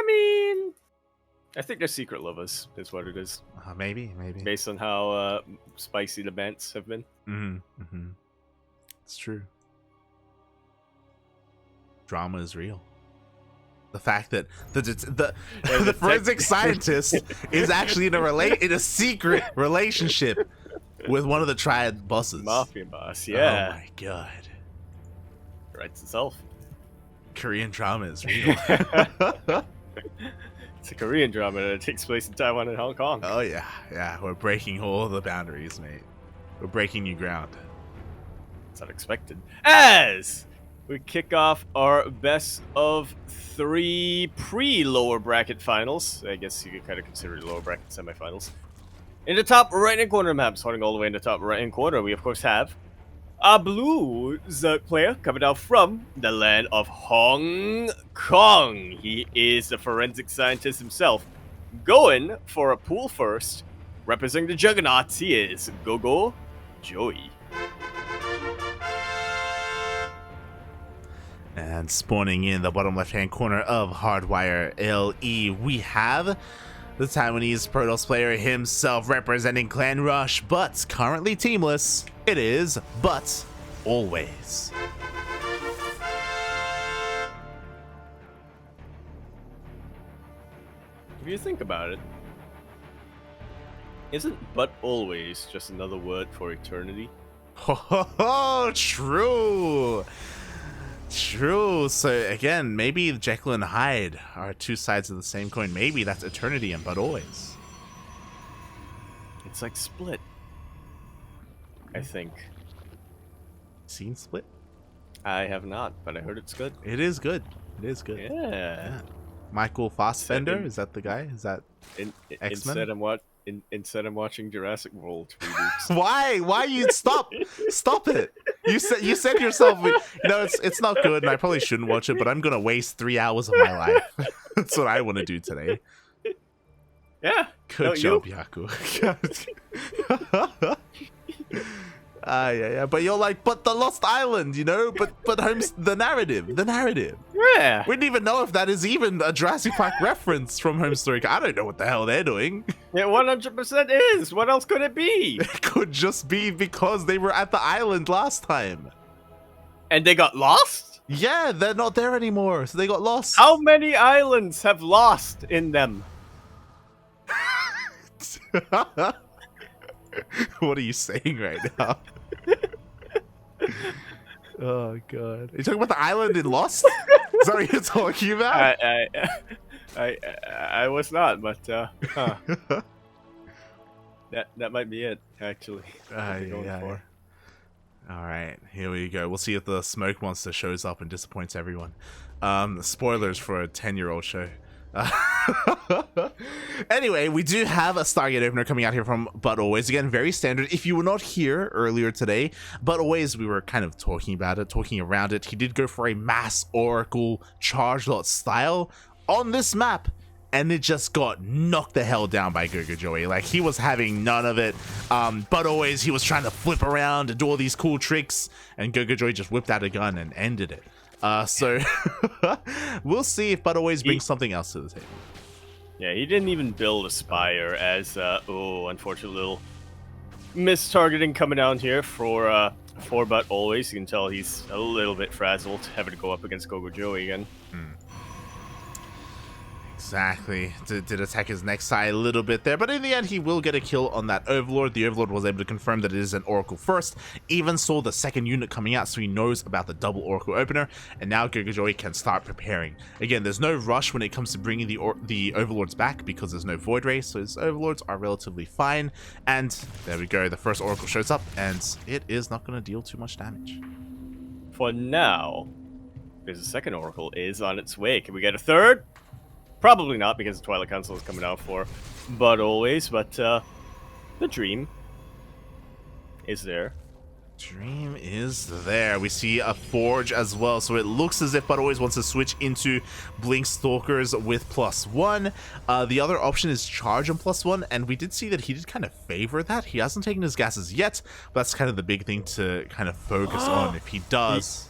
mean, I think they're secret lovers, is what it is. Maybe. Based on how spicy the bands have been. It's true. Drama is real. The fact that the forensic scientist is actually in a secret relationship with one of the triad bosses. Mafia boss, yeah. Oh my god. Writes itself. Korean drama is real. It's a Korean drama that takes place in Taiwan and Hong Kong. Oh yeah. We're breaking all the boundaries, mate. We're breaking new ground. It's unexpected. As we kick off our best of 3 pre-lower bracket finals. I guess you could kind of consider the lower bracket semifinals. In the top right-hand corner of the map, starting all the way in the top right-hand corner, we of course have a Blues player coming out from the land of Hong Kong. He is the forensic scientist himself, going for a pool first. Representing the Juggernauts, he is GogojOey. And spawning in the bottom left-hand corner of Hardwire LE, we have the Taiwanese Protoss player himself representing Clan Rush, but currently teamless. It is ButAlways. If you think about it, isn't ButAlways just another word for eternity? Oh, true. True. So again, maybe Jekyll and Hyde are two sides of the same coin. Maybe that's eternity and ButAlways. It's like Split, I think. Seen Split? I have not, but I heard it's good. It is good. It is good. Yeah. Michael Fassbender, is that the guy? Is that X-Men? Instead I'm watching Jurassic World reboots. Why you stop it? You said yourself, it's not good and I probably shouldn't watch it, but I'm gonna waste 3 hours of my life. That's what I want to do today. Yeah. Good job, Yaku. Yeah. But you're like, but the Lost Island, but the narrative. Yeah. We didn't even know if that is even a Jurassic Park reference from HomeStory Cup. I don't know what the hell they're doing. It 100% is. What else could it be? It could just be because they were at the island last time. And they got lost? Yeah, they're not there anymore, so they got lost. How many islands have lost in them? What are you saying right now? Oh god, are you talking about the island in Lost? Is that what you're talking about? I was not, but huh. that might be it actually. Yeah. All right, here we go. We'll see if the smoke monster shows up and disappoints everyone. Spoilers for a 10-year-old show. Anyway, we do have a Stargate opener coming out here from ButAlways. Again, very standard. If you were not here earlier today, ButAlways, we were kind of talking around it. He did go for a mass Oracle charge lot style on this map, and it just got knocked the hell down by GogojOey. Like, he was having none of it. ButAlways, he was trying to flip around and do all these cool tricks, and GogojOey just whipped out a gun and ended it. So we'll see if ButAlways brings something else to the table. Yeah, he didn't even build a Spire as unfortunate little miss-targeting coming down here for ButAlways. You can tell he's a little bit frazzled having to go up against GogojOey again. Exactly. Did attack his next side a little bit there, but in the end he will get a kill on that Overlord. The Overlord was able to confirm that it is an Oracle first, even saw the second unit coming out, so he knows about the double Oracle opener, and now GogojOey can start preparing. Again, there's no rush when it comes to bringing the Overlords back because there's no Void Ray, so his Overlords are relatively fine, and there we go. The first Oracle shows up, and it is not going to deal too much damage. For now, because the second Oracle is on its way. Can we get a third? Probably not, because the Twilight Council is coming out for ButAlways, but the dream is there. Dream is there. We see a Forge as well, so it looks as if ButAlways wants to switch into Blink Stalkers with +1. The other option is Charge and +1, and we did see that he did kind of favor that. He hasn't taken his gases yet, but that's kind of the big thing to kind of focus on if he does.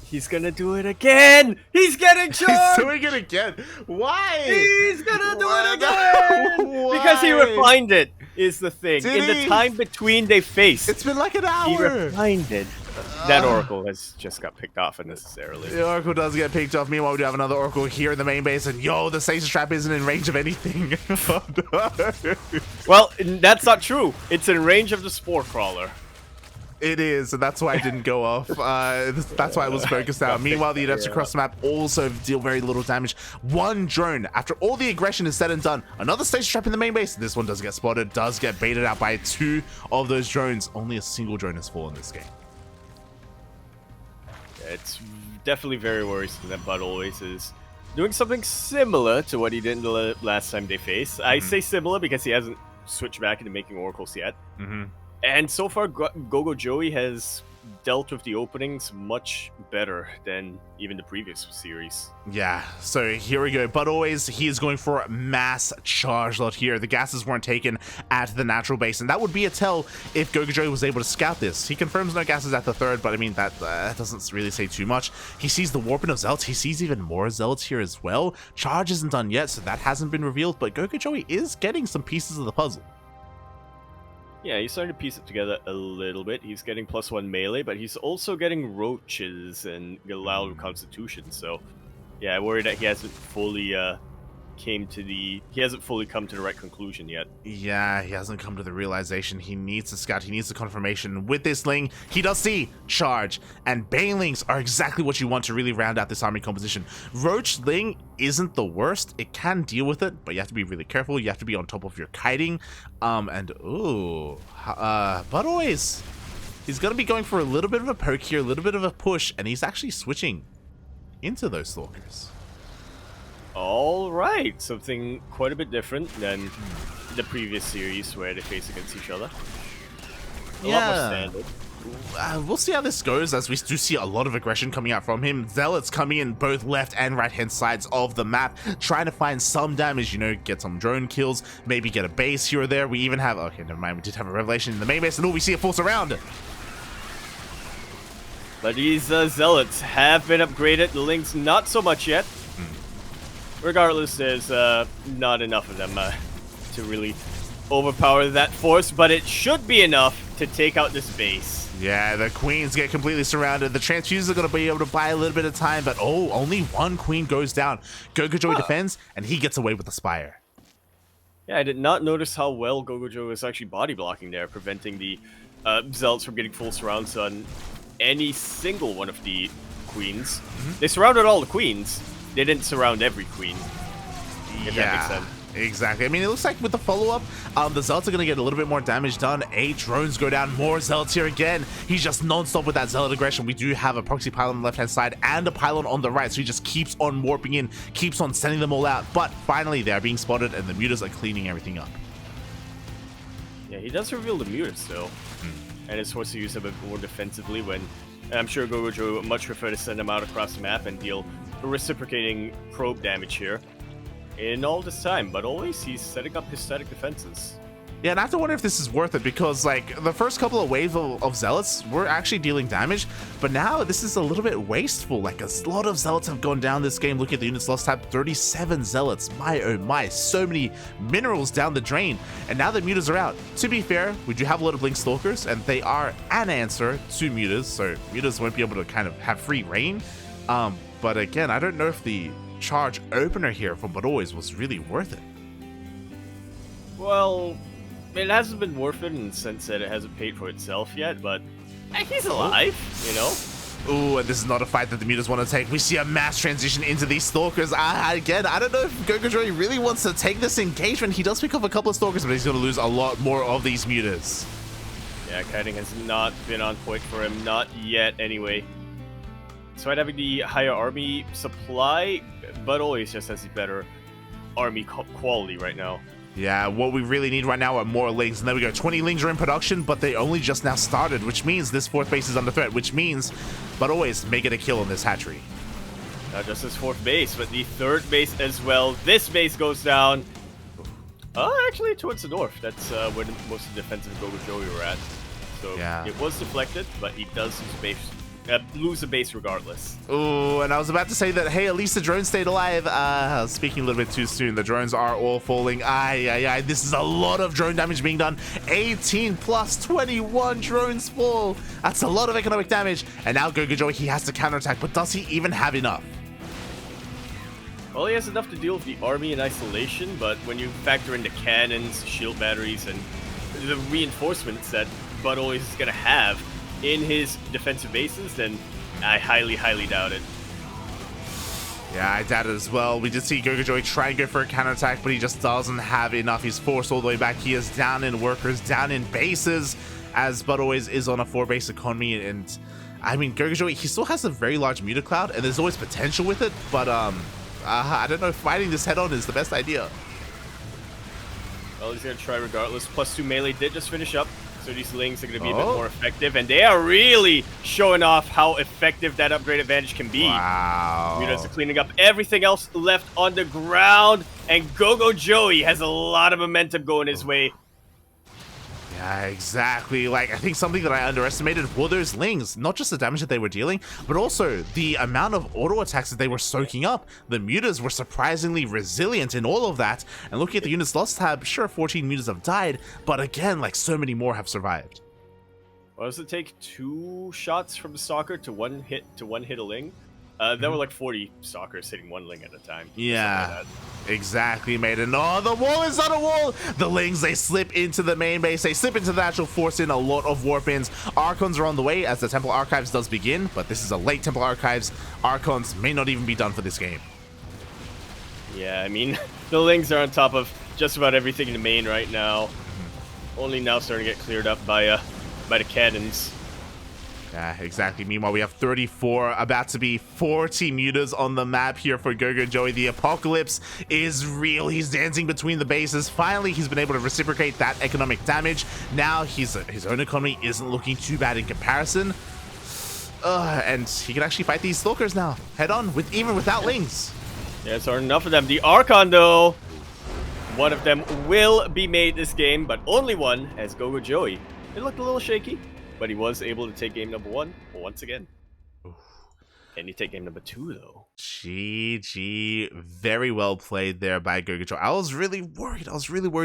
He's gonna do it again! He's getting He's charged! doing it again. Why? He's gonna do Why? it again! Why? Because he refined it, is the thing. Did In the he? time between they faced, It's been like an he hour. refined it. That Oracle has just got picked off unnecessarily. The Oracle does get picked off. Meanwhile, we do have another Oracle here in the main base, and yo, the Stasis Trap isn't in range of anything. Oh, no. Well, that's not true. It's in range of the Spore Crawler. It is, and that's why I didn't go off. That's why I was focused out. Meanwhile, the adepts across the map also deal very little damage. One drone, after all the aggression is said and done, another Stasis Trap in the main base. This one does get spotted, does get baited out by 2 of those drones. Only a single drone has fallen this game. It's definitely very worrisome that ButAlways is doing something similar to what he did the last time they faced. I say similar because he hasn't switched back into making oracles yet. And so far, GogojOey has dealt with the openings much better than even the previous series. Yeah, so here we go. ButAlways, he is going for a mass charge lot here. The gases weren't taken at the natural base, and that would be a tell if GogojOey was able to scout this. He confirms no gases at the third, but I mean, that doesn't really say too much. He sees the warping of Zealots. He sees even more Zealots here as well. Charge isn't done yet, so that hasn't been revealed, but GogojOey is getting some pieces of the puzzle. Yeah, he's starting to piece it together a little bit. He's getting +1 melee, but he's also getting roaches and Galal Constitution. So, yeah, I worry that he hasn't fully come to the right conclusion yet. Yeah, he hasn't come to the realization. He needs to scout. He needs the confirmation. With this Ling, he does see charge, and Banelings are exactly what you want to really round out this army composition. Roach Ling isn't the worst. It can deal with it, but you have to be really careful. You have to be on top of your kiting. ButAlways, he's going to be going for a little bit of a poke here, a little bit of a push, and he's actually switching into those Stalkers. All right, something quite a bit different than the previous series where they face against each other. A lot more standard. We'll see how this goes, as we do see a lot of aggression coming out from him. Zealots coming in both left and right hand sides of the map, trying to find some damage, you know, get some drone kills, maybe get a base here or there. We even have, okay, never mind, we did have a revelation in the main base, and we see a force around. But these Zealots have been upgraded. The Lings not so much yet. Regardless, there's not enough of them to really overpower that force, but it should be enough to take out this base. Yeah, the queens get completely surrounded. The transfusers are going to be able to buy a little bit of time, but oh, only one queen goes down. GogojOey defends, and he gets away with the Spire. Yeah, I did not notice how well GogojOey was actually body blocking there, preventing the Zealots from getting full surrounds on any single one of the queens. They surrounded all the queens. They didn't surround every queen. If that makes sense. Exactly. I mean, it looks like with the follow-up, the Zealots are going to get a little bit more damage done. 8 drones go down, more Zealots here again. He's just non-stop with that Zealot aggression. We do have a proxy pylon on the left-hand side and a pylon on the right, so he just keeps on warping in, keeps on sending them all out. But finally, they are being spotted, and the mutas are cleaning everything up. Yeah, he does reveal the mutas, though. And is forced to use them a bit more defensively when I'm sure GogojOey would much prefer to send them out across the map and deal reciprocating probe damage here. In all this time, but always he's setting up his static defenses. Yeah, and I have to wonder if this is worth it, because like the first couple of waves of Zealots were actually dealing damage, but now this is a little bit wasteful. Like a lot of Zealots have gone down this game. Look at the units lost tab, 37 Zealots. My oh my, so many minerals down the drain. And now that mutas are out, to be fair, we do have a lot of Blink Stalkers, and they are an answer to mutas, so mutas won't be able to kind of have free reign. But again, I don't know if the charge opener here from ButAlways was really worth it. Well, it hasn't been worth it in the sense that it hasn't paid for itself yet, but he's alive, you know? Ooh, and this is not a fight that the mutas want to take. We see a mass transition into these Stalkers. Again, I don't know if GogojOey really wants to take this engagement. He does pick up a couple of Stalkers, but he's going to lose a lot more of these mutas. Yeah, kiting has not been on point for him, not yet anyway. Despite having the higher army supply, ButAlways just has the better army quality right now. Yeah, what we really need right now are more Lings. And there we go, 20 Lings are in production, but they only just now started, which means this 4th base is under threat, which means ButAlways may get a kill on this hatchery. Not just his 4th base, but the 3rd base as well. This base goes down. Actually, towards the north. That's where most of the defensive GogojOey were at. So yeah. It was deflected, but he does use base lose the base regardless. Oh, and I was about to say that, hey, at least the drones stayed alive. Speaking a little bit too soon. The drones are all falling. Aye. This is a lot of drone damage being done. 18 plus 21 drones fall. That's a lot of economic damage. And now GogojOey, he has to counterattack, but does he even have enough? Well, he has enough to deal with the army in isolation, but when you factor in the cannons, shield batteries, and the reinforcements that ButAlways is going to have in his defensive bases, then I highly, highly doubt it. Yeah, I doubt it as well. We did see GogojOey try and go for a counterattack, but he just doesn't have enough. He's forced all the way back. He is down in workers, down in bases, as ButAlways is on a 4-base economy. And I mean, GogojOey, he still has a very large meter cloud, and there's always potential with it, but I don't know if fighting this head-on is the best idea. Well, he's going to try regardless. +2 melee did just finish up, so these Lings are going to be a bit more effective, and they are really showing off how effective that upgrade advantage can be. Wow. Mutas are cleaning up everything else left on the ground, and GogojOey has a lot of momentum going his way. Yeah, exactly. Like, I think something that I underestimated were those Lings. Not just the damage that they were dealing, but also the amount of auto attacks that they were soaking up. The Mutas were surprisingly resilient in all of that. And looking at the units lost tab, sure, 14 Mutas have died, but again, like, so many more have survived. Well, does it take 2 shots from the Stalker to one hit a Ling? There were like 40 Stalkers hitting 1 Ling at a time. Yeah, exactly, mate. And oh, the wall is on a wall. The Lings, they slip into the main base. They slip into the natural, force in a lot of warp-ins. Archons are on the way as the Temple Archives does begin, but this is a late Temple Archives. Archons may not even be done for this game. Yeah, I mean, the Lings are on top of just about everything in the main right now. Only now starting to get cleared up by the cannons. Yeah, exactly. Meanwhile, we have 34, about to be 40 Mutas on the map here for GogojOey. The apocalypse is real. He's dancing between the bases. Finally, he's been able to reciprocate that economic damage. Now, his own economy isn't looking too bad in comparison. And he can actually fight these Stalkers now, head on, even without Lings. Yeah, so enough of them. The Archon, though, one of them will be made this game, but only one, as GogojOey. It looked a little shaky, but he was able to take game number 1 once again. Oof. Can he take game number 2, though? GG. Very well played there by GogojOey. I was really worried.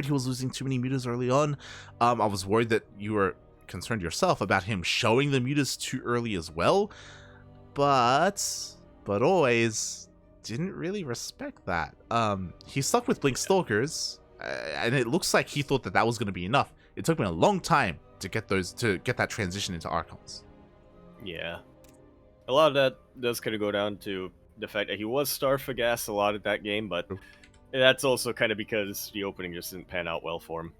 He was losing too many Mutas early on. I was worried that you were concerned yourself about him showing the Mutas too early as well. But always didn't really respect that. He stuck with Blink Stalkers, and it looks like he thought that was going to be enough. It took me a long time to get that transition into Archons. Yeah. A lot of that does kind of go down to the fact that he was starved for gas a lot of that game, but that's also kind of because the opening just didn't pan out well for him.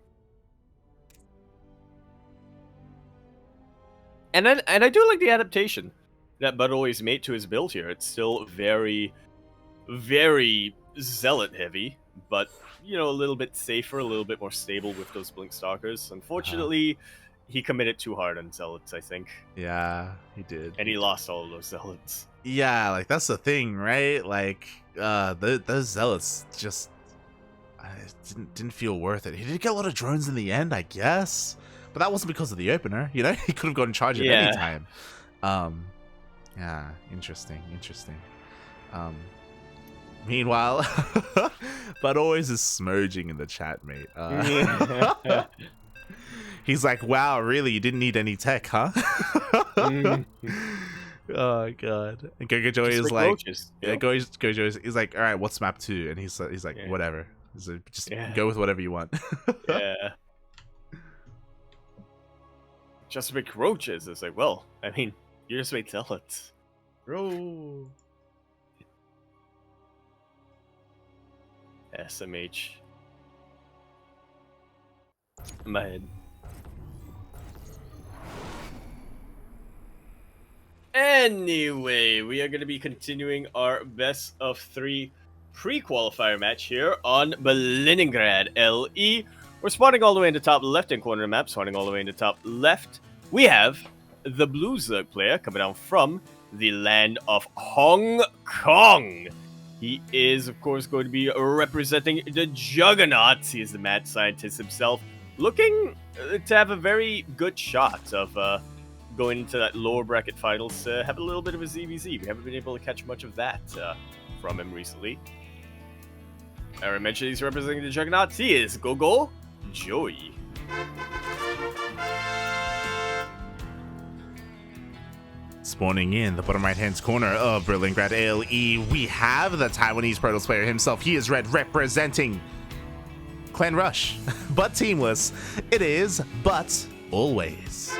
And I do like the adaptation that ButAlways made to his build here. It's still very, very Zealot heavy, but you know, a little bit safer, a little bit more stable with those Blink Stalkers. Unfortunately, he committed too hard on Zealots, I think. Yeah, he did. And he lost all of those Zealots. Yeah, like, that's the thing, right? Like, those Zealots just didn't feel worth it. He did get a lot of drones in the end, I guess. But that wasn't because of the opener, you know? He could have gotten charged at any time. Yeah, interesting. Meanwhile, ButAlways is smudging in the chat, mate. He's like, wow, really? You didn't need any tech, huh? Oh, God. And GogojOey is like, GogojOey is like, all right, what's map 2? And he's like, whatever. So just go with whatever you want. Yeah. Just make roaches. It's like, well, I mean, you just made Zealots. Bro. SMH. In my head. Anyway, we are going to be continuing our best of 3 pre-qualifier match here on Leningrad LE. We're spawning all the way in the top left-hand corner of the map, spawning all the way in the top left. We have the Blue Zerg player coming down from the land of Hong Kong. He is, of course, going to be representing the Juggernauts. He is the mad scientist himself, looking to have a very good shot of going into that lower bracket finals, have a little bit of a ZvZ. We haven't been able to catch much of that from him recently. I already mentioned he's representing the Juggernauts. He is GogojOey. Spawning in the bottom right-hand corner of Berlingrad ALE, we have the Taiwanese Protoss player himself. He is red, representing Clan Rush, but teamless. It is ButAlways.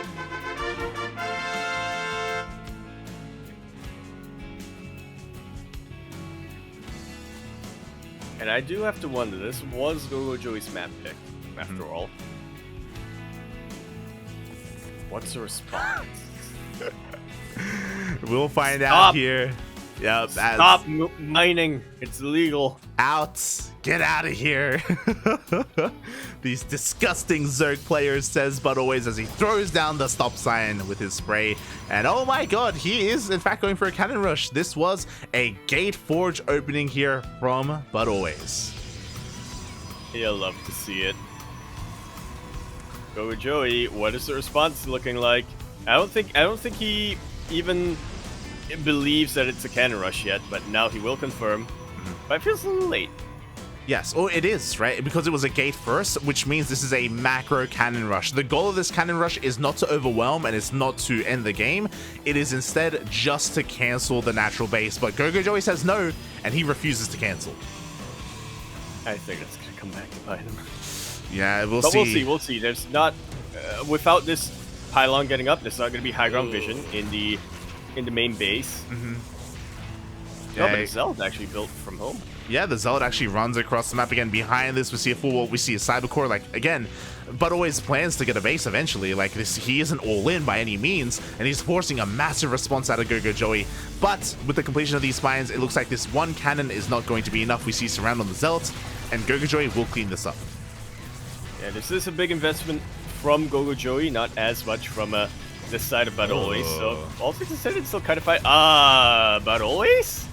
And I do have to wonder, this was GogojOey's map pick, after all. What's the response? We'll find out here. Yep. Stop mining. It's illegal. Out. Get out of here. These disgusting Zerg players, says ButAlways as he throws down the stop sign with his spray. And oh my god, he is in fact going for a cannon rush. This was a gate forge opening here from ButAlways. You'll love to see it. GogojOey, what is the response looking like? I don't think he even believes that it's a cannon rush yet, but now he will confirm. But it feels a little late. Yes, oh, it is, right? Because it was a gate first, which means this is a macro cannon rush. The goal of this cannon rush is not to overwhelm and it's not to end the game. It is instead just to cancel the natural base. But GogojOey says no, and he refuses to cancel. I think it's going to come back to bite him. Yeah, we'll but see. We'll see. There's not... without this pylon getting up, there's not going to be high ground vision in the main base. Yeah, no, but the Zealot actually built from home. Yeah, the Zealot actually runs across the map again. Behind this, we see a full wall. We see a cyber core. Like, again, ButAlways plans to get a base eventually. Like, this, he isn't all in by any means, and he's forcing a massive response out of GogojOey. But with the completion of these spines, it looks like this one cannon is not going to be enough. We see surround on the Zealot, and GogojOey will clean this up. Yeah, this is a big investment from GogojOey, not as much from this side of ButAlways. So, all things considered, it's still kind of fight. ButAlways?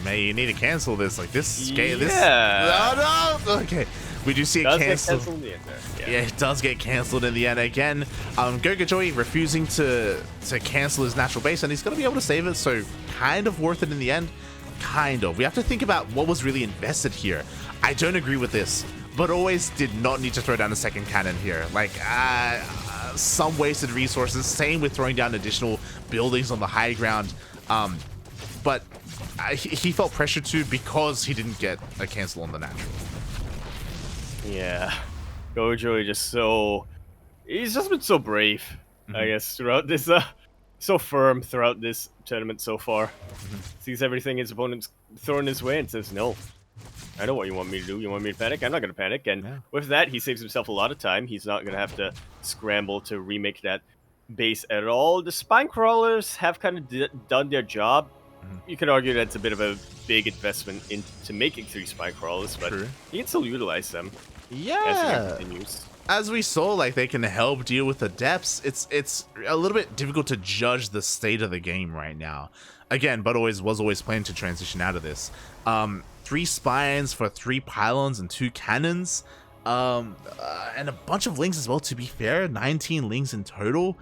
Man, you need to cancel this. Like, this game. Yeah. Oh, no. Okay. We do see it cancel. In the end there. Yeah, it does get cancelled in the end. Again, GogojOey refusing to cancel his natural base, and he's going to be able to save it, so kind of worth it in the end. Kind of. We have to think about what was really invested here. I don't agree with this. ButAlways did not need to throw down a second cannon here. Like, some wasted resources. Same with throwing down additional buildings on the high ground. But he felt pressure to because he didn't get a cancel on the natural. Yeah. GogojOey he's just been so brave, I guess, throughout this, so firm throughout this tournament so far. Sees everything his opponent's throwing his way and says, no. I know what you want me to do. You want me to panic? I'm not going to panic. And with that, he saves himself a lot of time. He's not going to have to scramble to remake that base at all. The spine crawlers have kind of done their job. You could argue that's a bit of a big investment into making 3 spine crawlers, but you can still utilize them. Yeah. As the game continues. As we saw, like, they can help deal with the depths. It's a little bit difficult to judge the state of the game right now. Again, ButAlways was always planning to transition out of this. 3 spines for 3 pylons and 2 cannons, and a bunch of lings as well, to be fair. 19 lings in total.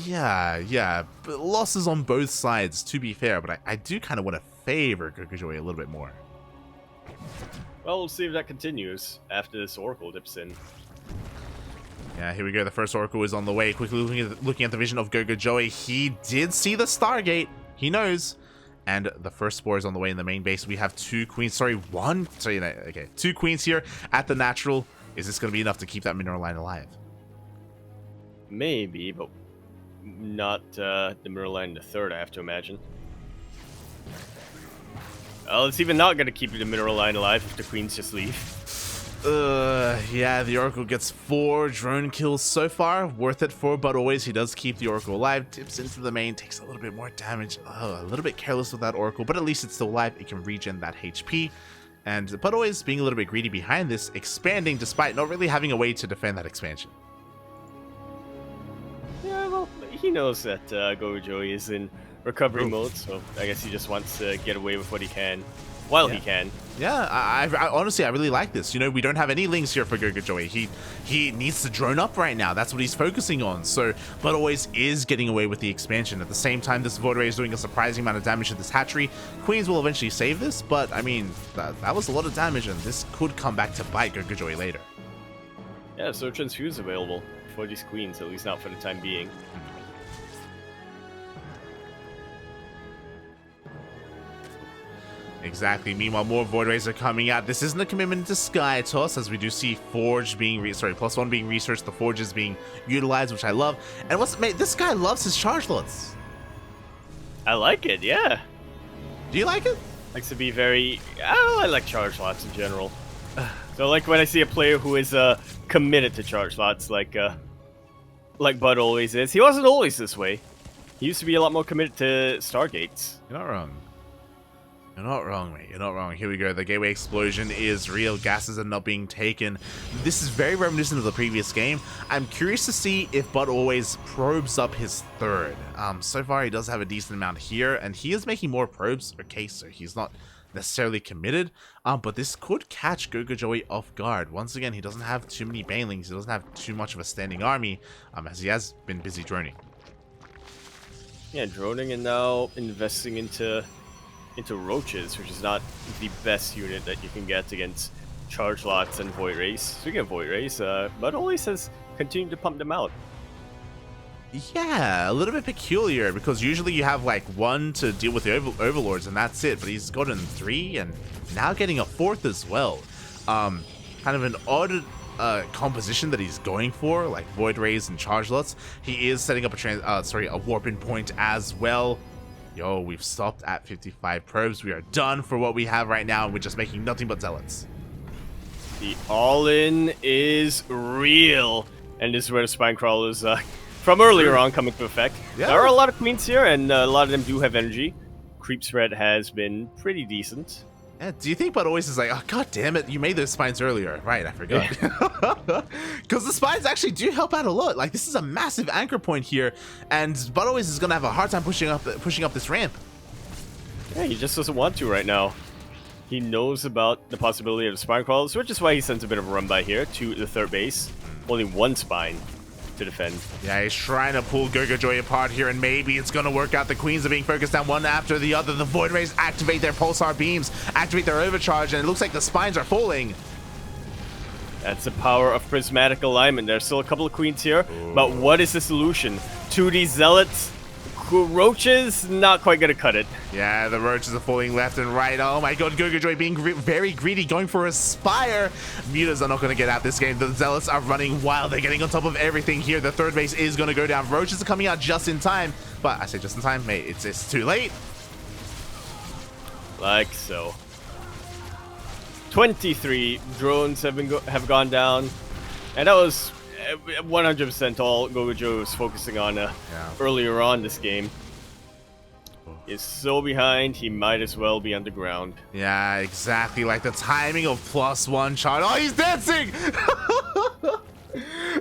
Yeah, but losses on both sides, to be fair, but I do kind of want to favor GogojOey a little bit more. Well, we'll see if that continues after this Oracle dips in. Yeah, here we go. The first Oracle is on the way. Quickly looking at the vision of GogojOey. He did see the Stargate. He knows. And the first Spore is on the way in the main base. We have 2 queens. Sorry, 2 queens here at the natural. Is this going to be enough to keep that mineral line alive? Maybe, but not the mineral line in the third, I have to imagine. Well, it's even not going to keep the mineral line alive if the queens just leave. Yeah, the Oracle gets 4 drone kills so far. Worth it for ButAlways. He does keep the Oracle alive. Dips into the main, takes a little bit more damage. A little bit careless with that Oracle, but at least it's still alive. It can regen that HP. And ButAlways being a little bit greedy behind this, expanding despite not really having a way to defend that expansion. Yeah, well, he knows that GogojOey is in recovery mode, so I guess he just wants to get away with what he can while he can. Yeah, I honestly, I really like this. You know, we don't have any links here for GogojOey. He needs to drone up right now. That's what he's focusing on. So, ButAlways is getting away with the expansion. At the same time, this Void Ray is doing a surprising amount of damage to this hatchery. Queens will eventually save this, but I mean, that was a lot of damage, and this could come back to bite GogojOey later. Yeah, so Transfuse available for these queens, at least not for the time being. Exactly. Meanwhile, more Void Rays are coming out. This isn't a commitment to Sky Toss, as we do see Forge being +1 being researched. The Forge is being utilized, which I love. And mate, this guy loves his charge lots. I like it, yeah. Do you like it? Likes to be very. I like charge lots in general. So like when I see a player who is committed to charge lots, like ButAlways is. He wasn't always this way. He used to be a lot more committed to Stargates. You're not wrong. You're not wrong, mate. You're not wrong. Here we go. The gateway explosion is real. Gases are not being taken. This is very reminiscent of the previous game. I'm curious to see if ButAlways probes up his third. So far, he does have a decent amount here, and he is making more probes. Okay, so he's not necessarily committed, but this could catch GogojOey off guard. Once again, he doesn't have too many banelings. He doesn't have too much of a standing army, as he has been busy droning. Yeah, droning and now investing into roaches, which is not the best unit that you can get against charge lots and void rays. Speaking of void rays, ButAlways has continued to pump them out. Yeah, a little bit peculiar, because usually you have like one to deal with the overlords and that's it, but he's gotten 3 and now getting a 4th as well. Kind of an odd composition that he's going for, like void rays and charge lots. He is setting up a warping point as well. Yo, we've stopped at 55 probes. We are done for what we have right now, and we're just making nothing but zealots. The all-in is real, and this is where the spine crawlers from earlier on come into effect. Yeah. There are a lot of queens here, and a lot of them do have energy. Creep spread has been pretty decent. Yeah, do you think ButAlways is like, oh, god damn it, you made those spines earlier. Right, I forgot. Because the spines actually do help out a lot. Like, this is a massive anchor point here, and ButAlways is going to have a hard time pushing up this ramp. Yeah, he just doesn't want to right now. He knows about the possibility of the spine crawlers, which is why he sends a bit of a run by here to the third base. Only one spine to defend. Yeah, he's trying to pull GogojOey apart here, and maybe it's going to work out. The queens are being focused down one after the other. The Void Rays activate their pulsar beams, activate their overcharge, and it looks like the spines are falling. That's the power of prismatic alignment. There's still a couple of queens here, but what is the solution? 2D zealots? Roaches? Not quite gonna cut it. Yeah, the roaches are falling left and right. Oh my god, GogojOey being very greedy, going for a spire. Mutas are not going to get out this game. The zealots are running wild. They're getting on top of everything here. The third base is going to go down. Roaches are coming out just in time. But I say just in time, mate, it's too late. Like so. 23 drones have gone down, and that was 100% all GogojOey was focusing on earlier on this game. Is so behind, he might as well be underground. Yeah, exactly. Like the timing of +1 charge. Oh, he's dancing!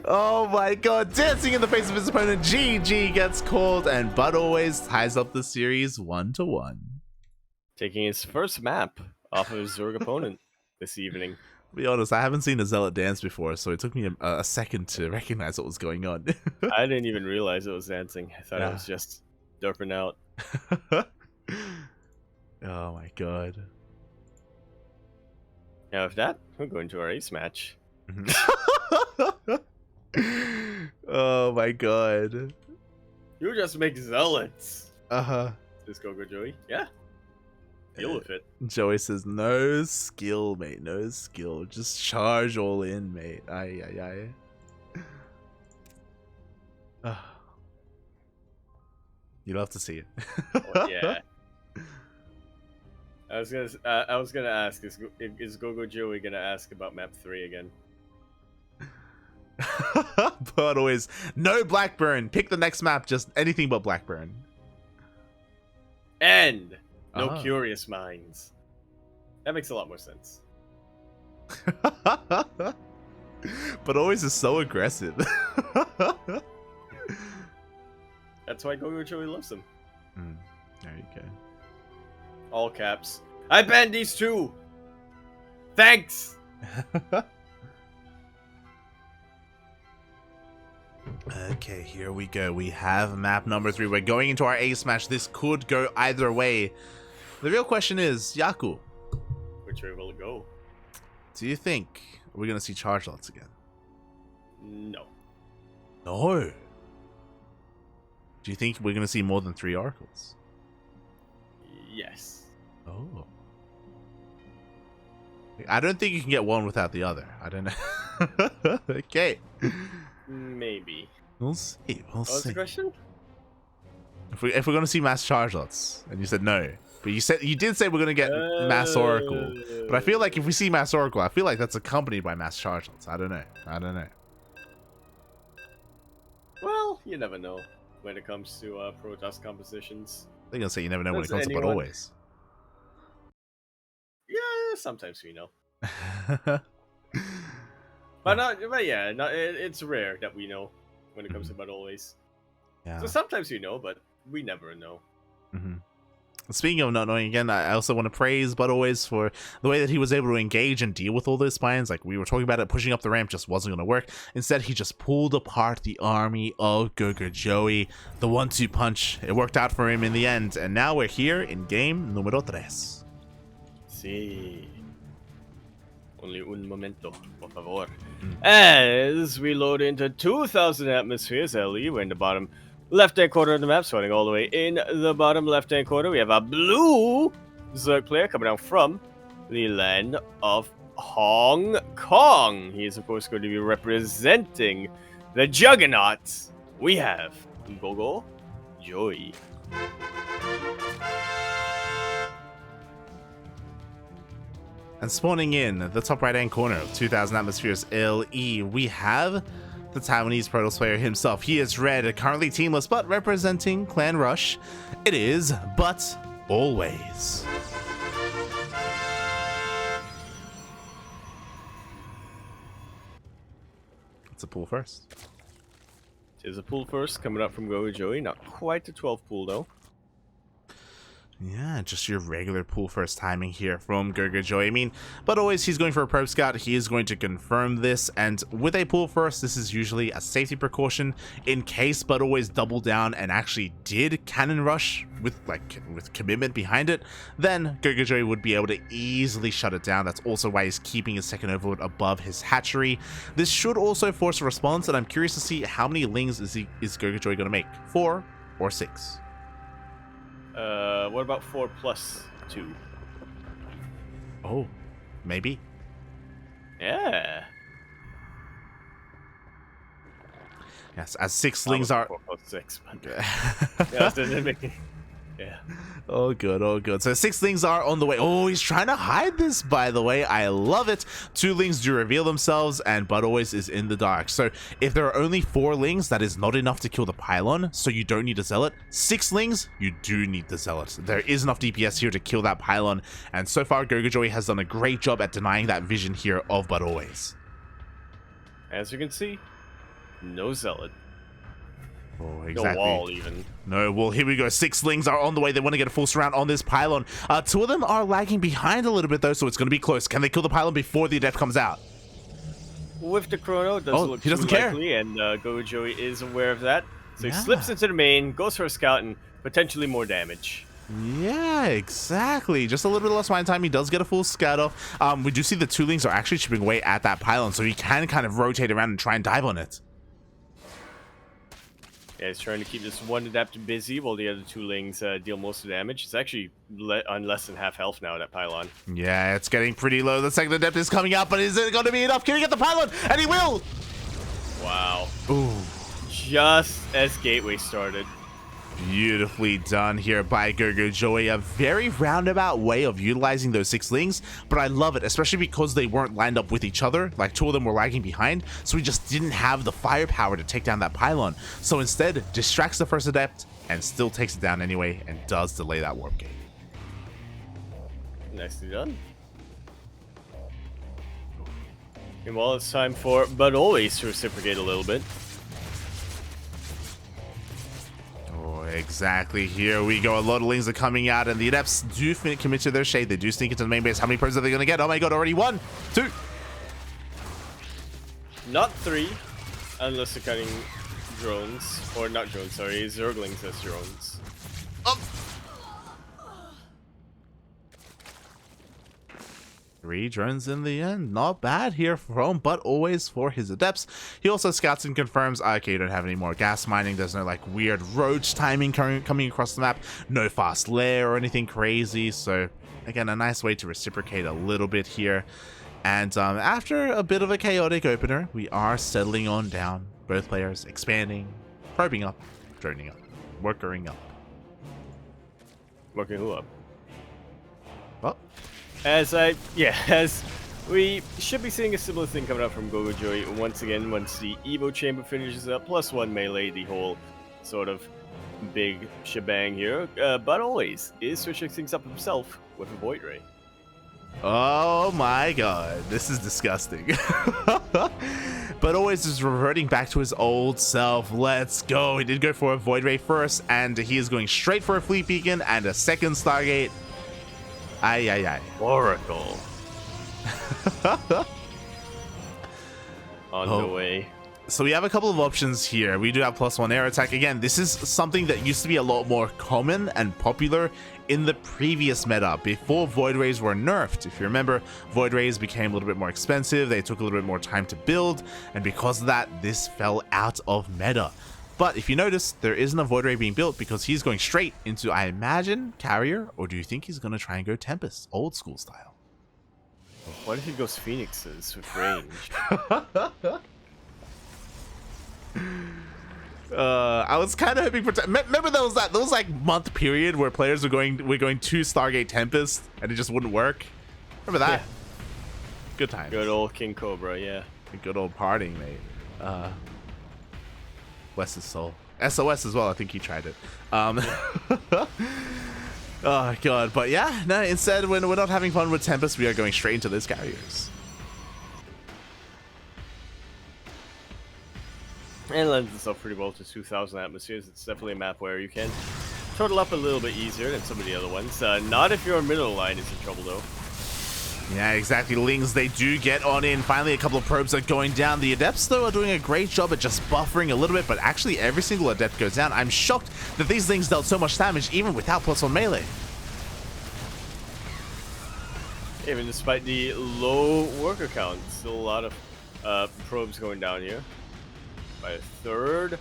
Oh my god, dancing in the face of his opponent. GG gets called, and ButAlways ties up the series 1-1. Taking his first map off of his Zerg opponent this evening. To be honest, I haven't seen a zealot dance before, so it took me a second to recognize what was going on. I didn't even realize it was dancing. I thought it was just derping out. Oh my god. Now with that, we're going to our ace match. Oh my god. You just make zealots. Uh-huh. This GogojOey. Yeah. Deal with it. Joey says, no skill, mate. No skill. Just charge all in, mate. Aye, aye, aye. You'd love to see it. Oh, yeah. I was gonna ask, is GogojOey gonna ask about map 3 again? But always, no Blackburn. Pick the next map, just anything but Blackburn. And no Curious Minds. That makes a lot more sense. But always is so aggressive. That's why GogojOey loves him. There you go. All caps. I banned these two. Thanks. Okay, here we go. We have map number 3. We're going into our ace match. This could go either way. The real question is, Yaku, Which way will it go? do you think we're going to see charge lots again? No. No. Do you think we're going to see more than 3 oracles? Yes. Oh. I don't think you can get one without the other. I don't know. Okay. Maybe. We'll see. We'll What's see. the question? If we're going to see mass charge lots, and you said no. But you did say we're going to get mass oracle. But I feel like if we see mass oracle, I feel like that's accompanied by mass charge lots. I don't know. Well, you never know when it comes to Protoss compositions. They're going to say you never know when it Does comes to anyone? ButAlways. Yeah, sometimes we know. But yeah, it's rare that we know when it comes to ButAlways. Yeah. So sometimes we know, but we never know. Mm-hmm. Speaking of not knowing again, I also want to praise ButAlways for the way that he was able to engage and deal with all those spines. Like we were talking about it, pushing up the ramp just wasn't going to work. Instead, he just pulled apart the army of GogojOey. The 1-2 punch. It worked out for him in the end. And now we're here in game número 3. Sí. Only un momento, por favor. As we load into 2,000 atmospheres, LE, we're in the bottom left-hand corner of the map, starting all the way in the bottom left-hand corner. We have a blue Zerg player coming out from the land of Hong Kong. He is, of course, going to be representing the Juggernauts. We have GogojOey. And spawning in the top right-hand corner of 2,000 atmospheres LE, we have the Taiwanese Protoss player himself. He is red, currently teamless, but representing Clan Rush. It is ButAlways. It's a pool first. There's a pool first coming up from GogojOey. Not quite a 12 pool, though. Yeah, just your regular pool first timing here from GogojOey. I mean, ButAlways, he's going for a probe scout. He is going to confirm this, and with a pool first, this is usually a safety precaution in case ButAlways doubled down and actually did cannon rush with commitment behind it. Then GogojOey would be able to easily shut it down. That's also why he's keeping his second overlord above his hatchery. This should also force a response, and I'm curious to see how many lings is GogojOey going to make, 4 or 6. What about 4 plus 2? Oh, maybe. Yeah. Yes, as 6 slings are. 4 plus 6. But yeah, doesn't make it. Yeah. Oh, good. Oh, good. So 6 lings are on the way. Oh, he's trying to hide this, by the way. I love it. 2 lings do reveal themselves, and ButAlways is in the dark. So if there are only 4 lings, that is not enough to kill the pylon, so you don't need a zealot. 6 lings, you do need the zealot. There is enough DPS here to kill that pylon, and so far GogojOey has done a great job at denying that vision here of ButAlways. As you can see, no zealot. Oh, exactly. No wall, even. No, well, here we go. 6 slings are on the way. They want to get a full surround on this pylon. 2 of them are lagging behind a little bit, though, so it's going to be close. Can they kill the pylon before the adept comes out? With the chrono, it doesn't look he doesn't too care. likely, and GogojOey is aware of that. So Yeah. he slips into the main, goes for a scout, and potentially more damage. Yeah, exactly. Just a little bit less mine time. He does get a full scout off. We do see the 2 lings are actually chipping away at that pylon, so he can kind of rotate around and try and dive on it. Yeah, he's trying to keep this one adept busy while the other 2 lings deal most of the damage. It's actually on less than half health now, that pylon. Yeah, it's getting pretty low. The second adept is coming out, but is it going to be enough? Can he get the pylon? And he will! Wow. Ooh. Just as Gateway started. Beautifully done here by GogojOey. A very roundabout way of utilizing those 6 lings, but I love it, especially because they weren't lined up with each other. Like 2 of them were lagging behind, so he just didn't have the firepower to take down that pylon. So instead, distracts the first adept and still takes it down anyway and does delay that warp gate. Nicely done. And well, it's time for ButAlways to reciprocate a little bit. Oh, Exactly. Here we go. A lot of Lings are coming out, and the Adepts do commit to their shade. They do sneak into the main base. How many probes are they going to get? Oh my god, already 1, 2. Not 3, unless they're cutting drones. Or not drones, sorry, Zerglings as drones. Oh. 3 drones in the end. Not bad here from ButAlways for his Adepts. He also scouts and confirms, okay, you don't have any more gas mining. There's no like weird roach timing coming across the map. No fast lair or anything crazy. So again, a nice way to reciprocate a little bit here. And after a bit of a chaotic opener, we are settling on down. Both players expanding, probing up, droning up, workering up. Working who up? Well, as we should be seeing a similar thing coming out from GogojOey once again once the Evo chamber finishes up, +1 melee, the whole sort of big shebang here. ButAlways is switching things up himself with a Void Ray. oh my god, this is disgusting. ButAlways is reverting back to his old self. Let's go. He did go for a Void Ray first, and he is going straight for a Fleet Beacon and a second Stargate. Ay. Oracle. On the way. So we have a couple of options here. We do have +1 air attack. Again, this is something that used to be a lot more common and popular in the previous meta before Void Rays were nerfed. If you remember, Void Rays became a little bit more expensive. They took a little bit more time to build, and because of that, this fell out of meta. But if you notice, there isn't a Void Ray being built because he's going straight into, I imagine, Carrier, or do you think he's going to try and go Tempest, old school style? What if he goes Phoenixes with range? I was kind of hoping for. Remember there was like month period where players were going 2 Stargate Tempest and it just wouldn't work. Remember that? Yeah. Good times. Good old King Cobra, yeah. Good old partying, mate. Bless his soul. SOS as well. I think he tried it. Oh god, but yeah, no. Instead, when we're not having fun with Tempest, we are going straight into those carriers. And lends itself pretty well to 2,000 atmospheres. It's definitely a map where you can total up a little bit easier than some of the other ones. Not if your middle line is in trouble, though. Yeah, exactly. Lings, they do get on in. Finally, a couple of probes are going down. The Adepts, though, are doing a great job at just buffering a little bit, but actually every single Adept goes down. I'm shocked that these Lings dealt so much damage, even without +1 melee. Even despite the low worker count, still a lot of probes going down here. By a third.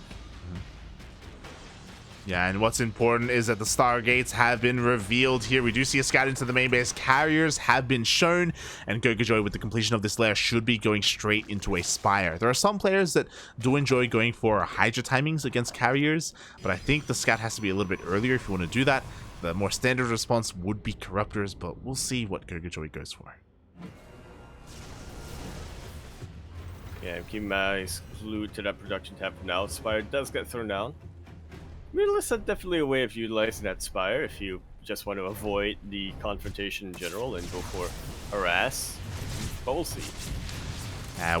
Yeah, and what's important is that the Stargates have been revealed here. We do see a scout into the main base. Carriers have been shown, and GogojOey, with the completion of this layer, should be going straight into a Spire. There are some players that do enjoy going for Hydra timings against carriers, but I think the scout has to be a little bit earlier if you want to do that. The more standard response would be Corruptors, but we'll see what GogojOey goes for. Yeah, I'm keeping my eyes glued to that production tab for now. Spire does get thrown down. That's definitely a way of utilizing that Spire if you just want to avoid the confrontation in general and go for harass. But we'll see.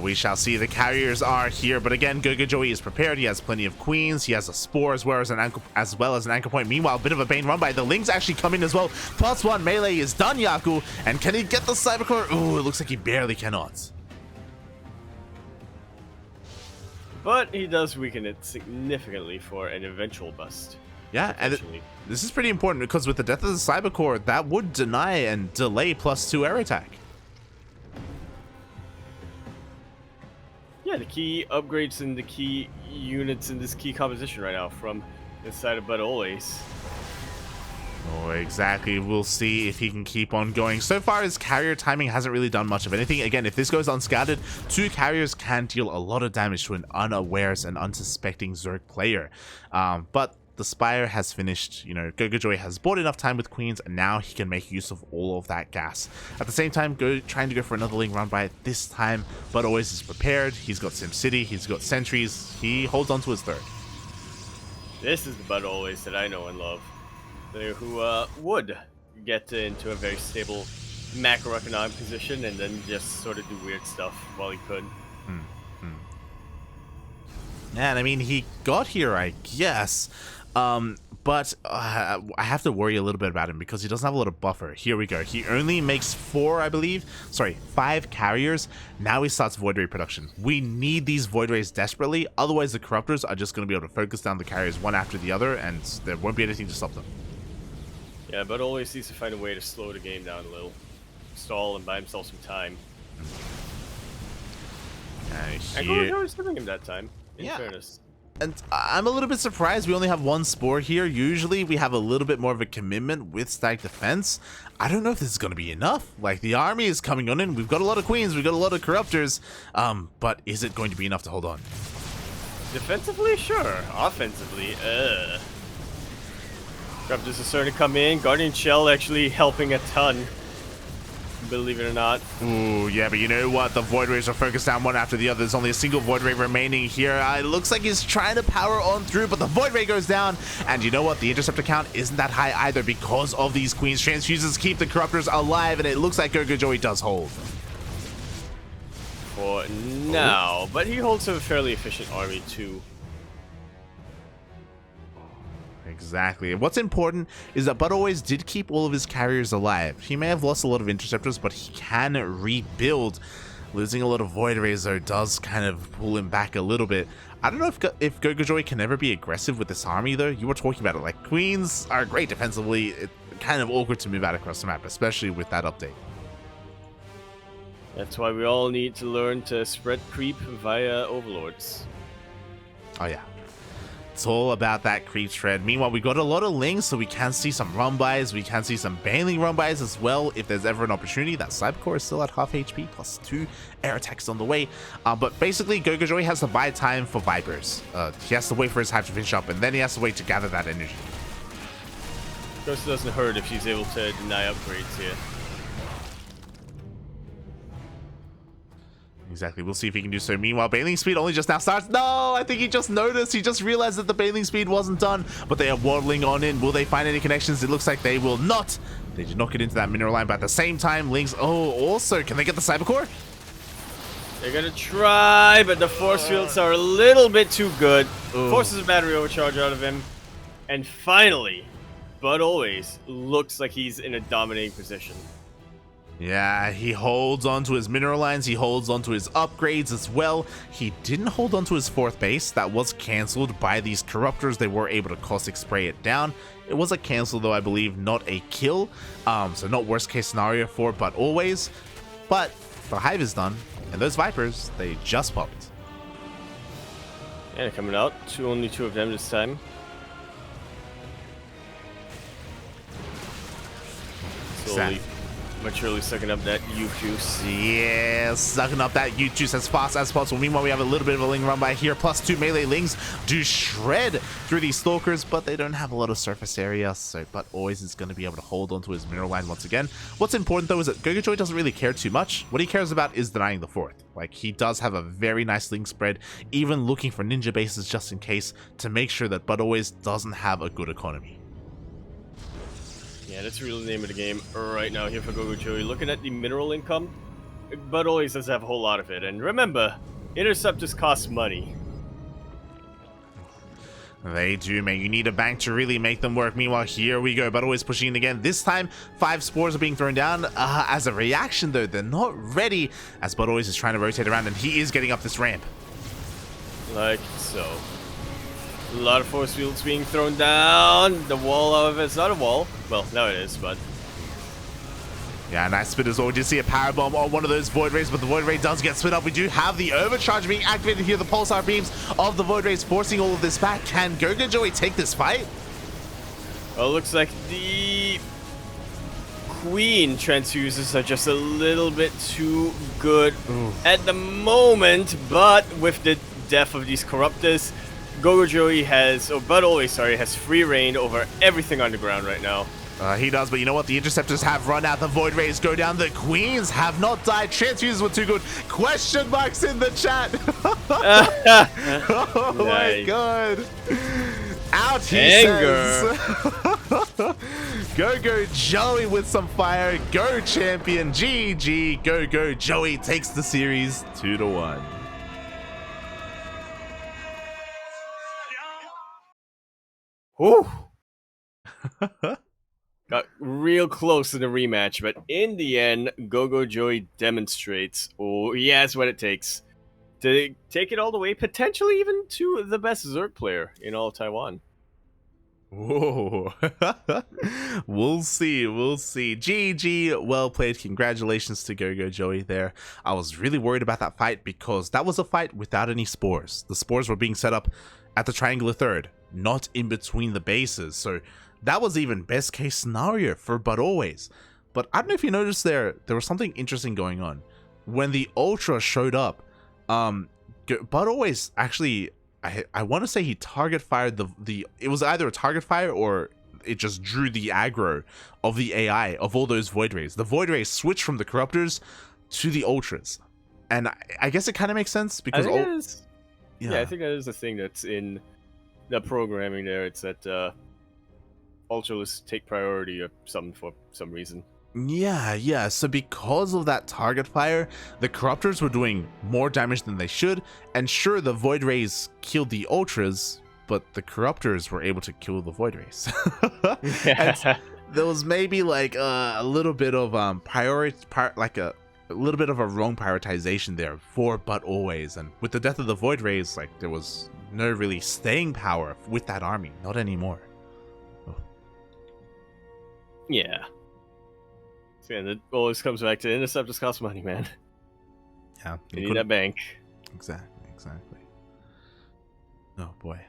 We shall see. The carriers are here, but again, GogojOey is prepared. He has plenty of queens. He has a spore as well as an anchor point. Meanwhile, a bit of a Bane run by. The Lings actually come in as well. +1 melee is done, Yaku. And can he get the Cybercore? Ooh, it looks like he barely cannot. But he does weaken it significantly for an eventual bust. Yeah, and this is pretty important because with the death of the Cybercore, that would deny and delay +2 air attack. Yeah, the key upgrades and the key units in this key composition right now from inside of ButAlways. Oh, exactly. We'll see if he can keep on going. So far, his carrier timing hasn't really done much of anything. Again, if this goes unscouted, 2 carriers can deal a lot of damage to an unawares and unsuspecting Zerg player. But the Spire has finished. You know, GogojOey has bought enough time with queens, and now he can make use of all of that gas. At the same time, trying to go for another Ling round by this time, ButAlways is prepared. He's got SimCity, he's got sentries. He holds on to his third. This is the ButAlways that I know and love. Who would get into a very stable macroeconomic position and then just sort of do weird stuff while he could. Yeah, and I mean, he got here, I guess. But I have to worry a little bit about him because he doesn't have a lot of buffer. Here we go. He only makes 5 carriers. Now he starts Void Ray production. We need these Void Rays desperately. Otherwise, the Corruptors are just going to be able to focus down the carriers one after the other, and there won't be anything to stop them. Yeah, but always needs to find a way to slow the game down a little. Stall and buy himself some time. And GogojOey was giving him that time, in fairness. And I'm a little bit surprised we only have 1 Spore here. Usually we have a little bit more of a commitment with stack defense. I don't know if this is going to be enough. Like, the army is coming on in. We've got a lot of Queens. We've got a lot of Corruptors. But is it going to be enough to hold on? Defensively, sure. Offensively, Corruptors are starting to come in. Guardian Shell actually helping a ton. Believe it or not. Ooh, yeah, but you know what? The Void Rays are focused down one after the other. There's only a single Void Ray remaining here. It looks like he's trying to power on through, but the Void Ray goes down. And you know what? The Interceptor count isn't that high either because of these Queens. Transfuses keep the Corruptors alive, and it looks like GogojOey does hold. For now, but he holds a fairly efficient army too. Exactly. What's important is that ButAlways did keep all of his carriers alive. He may have lost a lot of Interceptors, but he can rebuild. Losing a lot of Void Rays, though, does kind of pull him back a little bit. I don't know if GogojOey can ever be aggressive with this army, though. You were talking about it. Like, Queens are great defensively. It's kind of awkward to move out across the map, especially with that update. That's why we all need to learn to spread creep via Overlords. Oh, yeah. It's all about that creep shred. Meanwhile, we got a lot of links, so we can see some run-bys. We can see some Baneling run-bys as well if there's ever an opportunity. That Cybercore is still at half HP, plus 2 air attacks on the way. But basically, GogojOey has to buy time for Vipers. He has to wait for his hive to finish up, and then he has to wait to gather that energy. Ghost doesn't hurt if she's able to deny upgrades here. Exactly, we'll see if he can do so. Meanwhile, Baneling speed only just now starts. No, I think he just noticed. He just realized that the Baneling speed wasn't done, but they are waddling on in. Will they find any connections? It looks like they will not. They did not get into that mineral line, but at the same time, Lynx, also, can they get the Cybercore? They're gonna try, but the force fields are a little bit too good. Ooh. Forces a battery overcharge out of him. And finally, ButAlways looks like he's in a dominating position. Yeah, he holds on to his mineral lines. He holds on to his upgrades as well. He didn't hold on to his 4th base. That was cancelled by these Corruptors. They were able to caustic spray it down. It was a cancel, though, I believe, not a kill. So not worst case scenario for ButAlways. But the hive is done. And those Vipers, they just popped. Yeah, they're coming out. Only 2 of them this time. Slowly. Maturely sucking up that youth juice. Yeah, sucking up that youth juice as fast as possible. Meanwhile, we have a little bit of a Ling run by here. Plus 2 melee Lings do shred through these Stalkers, but they don't have a lot of surface area, so ButAlways is going to be able to hold onto his mineral line once again. What's important, though, is that GogojOey doesn't really care too much. What he cares about is denying the 4th. Like, he does have a very nice Ling spread, even looking for ninja bases just in case to make sure that ButAlways doesn't have a good economy. Yeah, that's really the name of the game right now here for GogojOey. Looking at the mineral income, ButAlways doesn't have a whole lot of it. And remember, Interceptors cost money. They do, man. You need a bank to really make them work. Meanwhile, here we go. ButAlways pushing in again. This time, 5 spores are being thrown down. As a reaction, though, they're not ready. As ButAlways is trying to rotate around, and he is getting up this ramp. Like so. A lot of force fields being thrown down. The wall, however, it's not a wall. Well, now it is, but... Yeah, nice spin as well. We did see a power bomb on one of those Void Rays, but the Void Ray does get split up. We do have the overcharge being activated here. The pulsar beams of the Void Rays forcing all of this back. Can GogojOey take this fight? Well, it looks like the Queen transfuses are just a little bit too good at the moment, but with the death of these Corruptors, GogojOey has, or ButAlways, sorry, has free reign over everything on the ground right now. He does, but you know what? The Interceptors have run out. The Void Rays go down. The Queens have not died. Transfuses were too good. Question marks in the chat. Oh my god. Out, he says. GogojOey with some fire. Go champion. GG. GogojOey takes the series 2-1. Ooh. Got real close to the rematch, but in the end, GogojOey demonstrates, oh, he has what it takes to take it all the way, potentially even to the best Zerg player in all of Taiwan. Whoa. We'll see. We'll see. GG. Well played. Congratulations to GogojOey there. I was really worried about that fight because that was a fight without any spores. The spores were being set up at the triangular third, not in between the bases. So that was even best case scenario for ButAlways. But I don't know if you noticed there was something interesting going on. When the Ultra showed up, ButAlways actually, I want to say he target fired the it was either a target fire or it just drew the aggro of the AI of all those void rays. The void rays switched from the corruptors to the ultras, and I guess it kind of makes sense because I think that is the thing that's in the programming there. It's that ultras take priority or something for some reason. Yeah. So because of that target fire, the corruptors were doing more damage than they should, and sure, the void rays killed the ultras, but the corruptors were able to kill the void rays. And there was maybe like a little bit of a little bit of a wrong prioritization there for ButAlways, and with the death of the void rays, like there was no really staying power with that army, not anymore. Yeah. And it always comes back to interceptors cost money, man. Yeah, you need that bank. Exactly. Oh boy.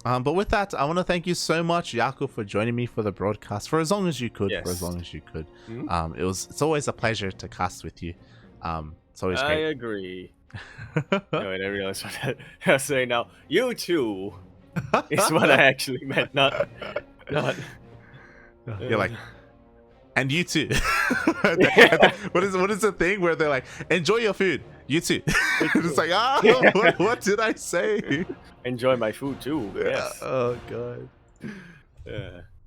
But with that, I want to thank you so much, Yaku, for joining me for the broadcast for as long as you could. Yes. For as long as you could. Mm-hmm. It's always a pleasure to cast with you. It's always great. I agree. No, wait, I realized what I was saying now. You too is what I actually meant, not. You're like, and you too. What is the thing where they're like, enjoy your food, you too? It's like, what did I say? Enjoy my food too. Yes. Oh god. Yeah.